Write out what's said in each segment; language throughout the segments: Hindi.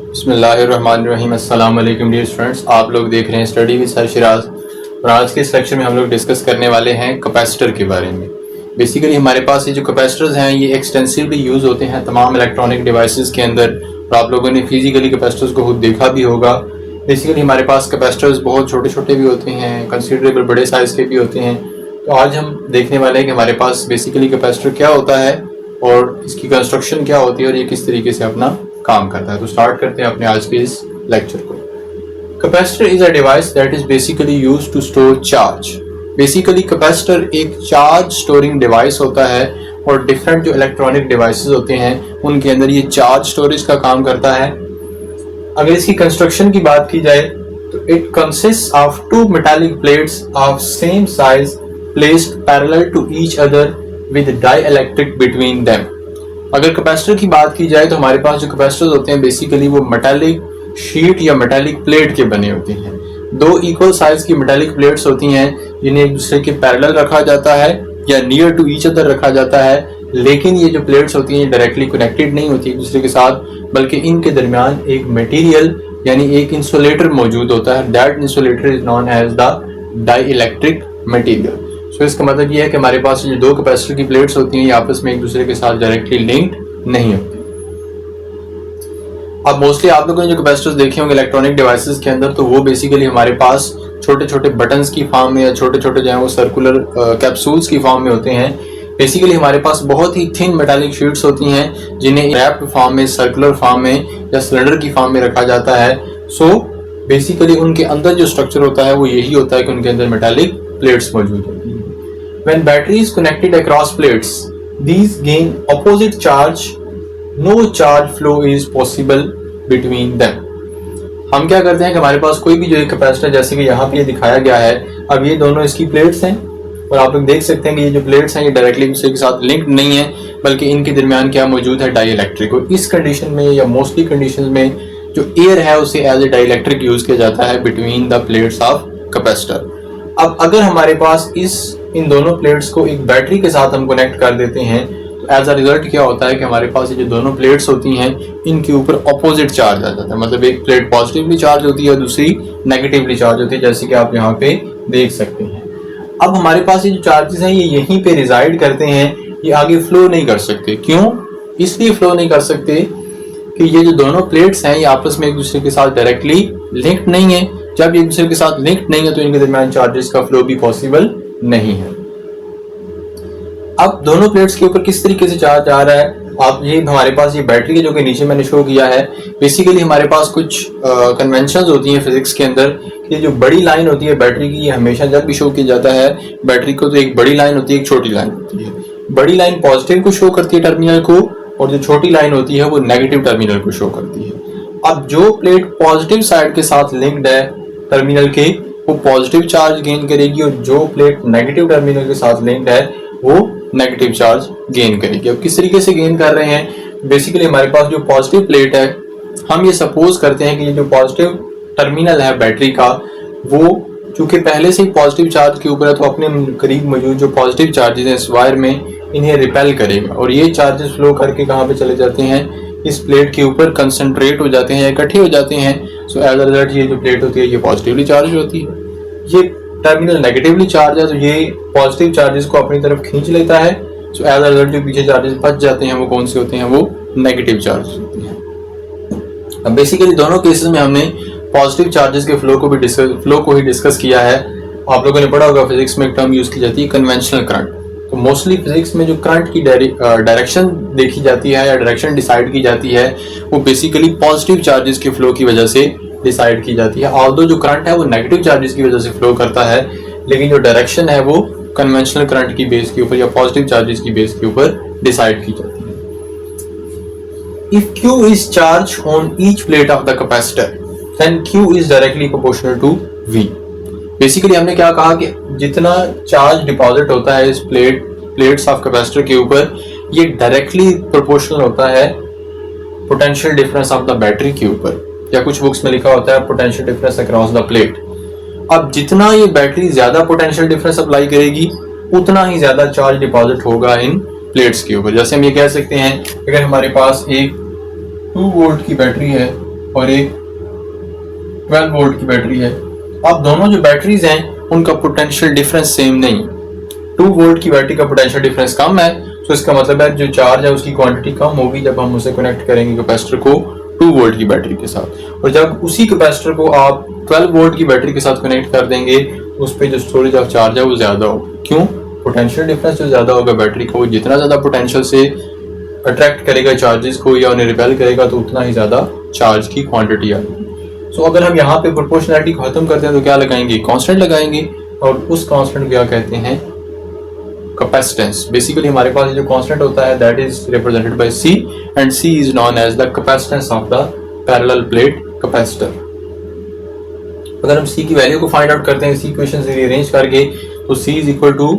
बिस्मिल्लाहिर्रहमानिर्रहीम। अस्सलाम वालेकुम डियर स्टूडेंट्स, आप लोग देख रहे हैं स्टडी विद सर शिराज। और आज के इस लेक्चर में हम लोग डिस्कस करने वाले हैं कैपेसिटर के बारे में। बेसिकली हमारे पास ये जो कैपेसिटर्स हैं ये एक्सटेंसिवली यूज़ होते हैं तमाम इलेक्ट्रॉनिक डिवाइसेस के अंदर, और आप लोगों ने फिजिकली कैपेसिटर्स को खुद देखा भी होगा। बेसिकली हमारे पास कैपेसिटर्स बहुत छोटे छोटे भी होते हैं, कंसिडरेबल बड़े साइज़ के भी होते हैं। तो आज हम देखने वाले हैं कि हमारे पास बेसिकली कैपेसिटर क्या होता है और इसकी कंस्ट्रक्शन क्या होती है और ये किस तरीके से अपना काम करता है। तो स्टार्ट करते हैं अपने आज के इस लेक्चर को। Capacitor is a device that is basically used to store charge. Basically capacitor एक चार्ज स्टोरिंग डिवाइस होता है और डिफरेंट जो इलेक्ट्रॉनिक डिवाइसेस होते हैं उनके अंदर ये चार्ज स्टोरेज का काम करता है। अगर इसकी कंस्ट्रक्शन की बात की जाए तो it consist of two metallic plates of same size placed parallel to each other with dielectric between them. अगर कैपेसिटर की बात की जाए तो हमारे पास जो कैपेसिटर्स होते हैं बेसिकली वो मेटालिक शीट या मेटालिक प्लेट के बने होते हैं। दो इक्वल साइज की मेटालिक प्लेट्स होती हैं जिन्हें एक दूसरे के पैरेलल रखा जाता है या नियर टू ईच अदर रखा जाता है, लेकिन ये जो प्लेट्स होती हैं डायरेक्टली कनेक्टेड नहीं होती एक दूसरे के साथ, बल्कि इनके दरमियान एक मटेरियल यानी एक इंसुलेटर मौजूद होता है। That insulator is known as the dielectric material. तो इसका मतलब ये है कि हमारे पास जो दो कैपेसिटर की प्लेट्स होती हैं ये आपस में एक दूसरे के साथ डायरेक्टली लिंक्ड नहीं होती। अब मोस्टली आप लोगों ने जो कैपेसिटर्स देखे होंगे इलेक्ट्रॉनिक डिवाइसेस के अंदर, तो वो बेसिकली हमारे पास छोटे छोटे बटन्स की फॉर्म में या छोटे छोटे जो है वो सर्कुलर कैप्सूल्स की फॉर्म में होते हैं। बेसिकली हमारे पास बहुत ही थिन मेटालिक शीट्स होती हैं जिन्हें रैप्ड फॉर्म में, सर्कुलर फॉर्म में या सिलेंडर की फॉर्म में रखा जाता है। सो बेसिकली उनके अंदर जो स्ट्रक्चर होता है वो यही होता है कि उनके अंदर मेटालिक प्लेट्स मौजूद होती हैं। When battery is connected across plates, these gain opposite charge. No charge flow is possible between them. हम क्या करते हैं कि हमारे पास कोई भी जो एक कैपेसिटर जैसे कि यहाँ पे ये दिखाया गया है, अब ये दोनों इसकी प्लेट्स हैं और आप लोग देख सकते हैं कि ये जो प्लेट्स हैं ये डायरेक्टली दूसरे के साथ लिंक्ड नहीं है, बल्कि इनके दरमियान क्या मौजूद है, डाइइलेक्ट्रिक। और इस कंडीशन में या मोस्टली कंडीशन में जो एयर है उसे एज ए डाइइलेक्ट्रिक यूज किया जाता है between the plates of capacitor. अब अगर हमारे पास इन दोनों प्लेट्स को एक बैटरी के साथ हम कनेक्ट कर देते हैं तो एज अ रिजल्ट क्या होता है कि हमारे पास ये जो दोनों प्लेट्स होती हैं इनके ऊपर ऑपोजिट चार्ज आ जाता है। मतलब एक प्लेट पॉजिटिवली चार्ज होती है और दूसरी नेगेटिवली चार्ज होती है, जैसे कि आप यहाँ पे देख सकते हैं। अब हमारे पास ये जो चार्जेस हैं ये यहीं पे रिजाइड करते हैं, ये आगे फ्लो नहीं कर सकते। क्यों? इसलिए फ्लो नहीं कर सकते कि ये जो दोनों प्लेट्स हैं ये आपस में एक दूसरे के साथ डायरेक्टली लिंक्ड नहीं है। जब एक दूसरे के साथ लिंक्ड नहीं है तो इनके दरमियान चार्जेस का फ्लो भी पॉसिबल नहीं है। अब दोनों प्लेट्स के ऊपर किस तरीके से चार्ज आ रहा है, आप ये हमारे पास ये बैटरी है जो कि नीचे मैंने शो किया है। बेसिकली हमारे पास कुछ कन्वेंशंस होती हैं फिजिक्स के अंदर, ये जो बड़ी लाइन होती है बैटरी की, ये हमेशा जब भी शो किया जाता है बैटरी को तो एक बड़ी लाइन होती है, एक छोटी लाइन होती है। बड़ी लाइन पॉजिटिव को शो करती है टर्मिनल को, और जो छोटी लाइन होती है वो नेगेटिव टर्मिनल को शो करती है। अब जो प्लेट पॉजिटिव साइड के साथ लिंक्ड है टर्मिनल के, वो पॉजिटिव चार्ज गेन करेगी, और जो प्लेट नेगेटिव टर्मिनल के साथ लिंक्ड है वो नेगेटिव चार्ज गेन करेगी। अब किस तरीके से गेन कर रहे हैं, बेसिकली हमारे पास जो पॉजिटिव प्लेट है, हम ये सपोज करते हैं कि ये जो पॉजिटिव टर्मिनल है बैटरी का वो चूंकि पहले से ही पॉजिटिव चार्ज के ऊपर है तो अपने करीब मौजूद जो पॉजिटिव चार्जेस हैं इस वायर में इन्हें रिपेल करेगा, और ये चार्जेस फ्लो करके कहाँ पे चले जाते हैं, इस प्लेट के ऊपर कंसंट्रेट हो जाते हैं या इकट्ठे हो जाते हैं। सो एज अ रिजल्ट ये जो प्लेट होती है ये पॉजिटिवली चार्ज होती है। ये टर्मिनल नेगेटिवली चार्ज है तो ये पॉजिटिव चार्जेस को अपनी तरफ खींच लेता है। सो एज अ रिजल्ट जो पीछे चार्जेस बच जाते हैं वो कौन से होते हैं, वो नेगेटिव चार्जेस होते हैं। अब बेसिकली दोनों केसेस में हमने पॉजिटिव चार्जेस के फ्लो को ही डिस्कस किया है। आप लोगों ने पढ़ा होगा फिजिक्स में एक टर्म यूज की जाती है कन्वेंशनल करंट। तो मोस्टली फिजिक्स में जो करंट की डायरेक्शन देखी जाती है या डायरेक्शन डिसाइड की जाती है वो बेसिकली पॉजिटिव चार्जेस के फ्लो की वजह से डिसाइड की जाती है। ऑल्दो जो करंट है वो नेगेटिव चार्जेस की वजह से फ्लो करता है, लेकिन जो डायरेक्शन है वो कन्वेंशनल करंट की बेस के ऊपर या पॉजिटिव चार्जेस की बेस के ऊपर डिसाइड की जाती है। If Q is charge on each plate of the capacitor then Q is directly proportional to V। Basically हमने क्या कहा कि जितना चार्ज डिपॉजिट होता है इस प्लेट्स ऑफ कैपेसिटर के ऊपर ये डायरेक्टली प्रोपोर्शनल होता है potential difference of the battery के ऊपर, या कुछ बुक्स में लिखा होता है potential difference across the plate. अब जितना ये बैटरी ज्यादा पोटेंशियल डिफरेंस अप्लाई करेगी उतना ही ज्यादा चार्ज डिपॉजिट होगा इन प्लेट्स के ऊपर। जैसे हम ये कह सकते हैं अगर हमारे पास एक 2 वोल्ट की बैटरी है और एक 12 वोल्ट की बैटरी है। अब दोनों जो बैटरीज हैं उनका पोटेंशियल डिफरेंस सेम नहीं है। 2 वोल्ट की बैटरी का पोटेंशियल डिफरेंस कम है, तो इसका मतलब है जो चार्ज है उसकी क्वांटिटी कम होगी जब हम उसे कनेक्ट करेंगे कैपेसिटर को 2 वोल्ट की बैटरी के साथ। और जब उसी कैपेसिटर को आप 12 वोल्ट की बैटरी के साथ कनेक्ट कर देंगे, उस पर जो स्टोरेज ऑफ चार्ज है वो ज्यादा होगा। क्यों? पोटेंशियल डिफरेंस जो ज्यादा होगा बैटरी का, वो जितना ज्यादा पोटेंशियल से अट्रैक्ट करेगा चार्जेस को या उन्हें रिपेल करेगा, तो उतना ही ज्यादा चार्ज की क्वांटिटी आएगी। सो अगर हम यहाँ पे प्रोपोर्शनैलिटी खत्म करते हैं तो क्या लगाएंगे? कांस्टेंट लगाएंगे, और उस कांस्टेंट को क्या कहते हैं? कैपेसिटेंस। बेसिकली हमारे पास जो कांस्टेंट होता है that is represented by C, and C is known as the capacitance of the parallel plate capacitor. अगर हम C की वैल्यू को फाइंड आउट करते हैं इसी इक्वेशन से रीअरेंज करके, तो C is equal to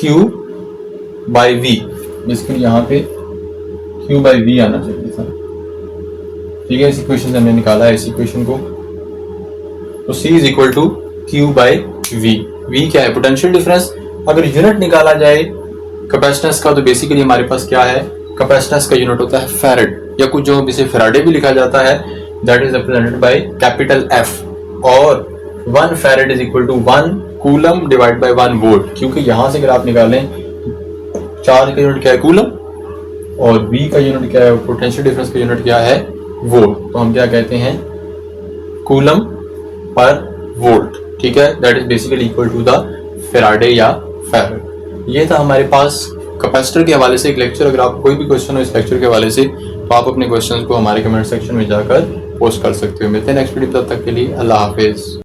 Q by V। Basically यहाँ पे Q बाय V आना चाहिए था, ठीक है। इस इक्वेशन से हमने निकाला है इस इक्वेशन को, तो C is equal to Q by V। V क्या है? Potential difference. अगर यूनिट निकाला जाए कैपेसिटेंस का, तो बेसिकली हमारे पास क्या है? कैपेसिटेंस का यूनिट होता है फैराड, या कुछ जो इसे फैराडे भी लिखा जाता है, that is represented by capital F। और 1 farad is equal to 1 coulomb divide by 1 volt, क्योंकि यहां से अगर आप निकालें चार्ज का यूनिट क्या है? कूलम, और V का यूनिट क्या है? पोटेंशियल डिफरेंस का यूनिट क्या है? वोल्ट। तो हम क्या कहते हैं? कूलम पर वोल्ट, ठीक है। That is basically equal to the Faraday या फैराड। ये था हमारे पास कैपेसिटर के हवाले से एक लेक्चर। अगर आपको कोई भी क्वेश्चन हो इस लेक्चर के हवाले से, तो आप अपने क्वेश्चंस को हमारे कमेंट सेक्शन में जाकर पोस्ट कर सकते हो। मिलते हैं नेक्स्ट वीडियो, तब तक के लिए अल्लाह हाफिज।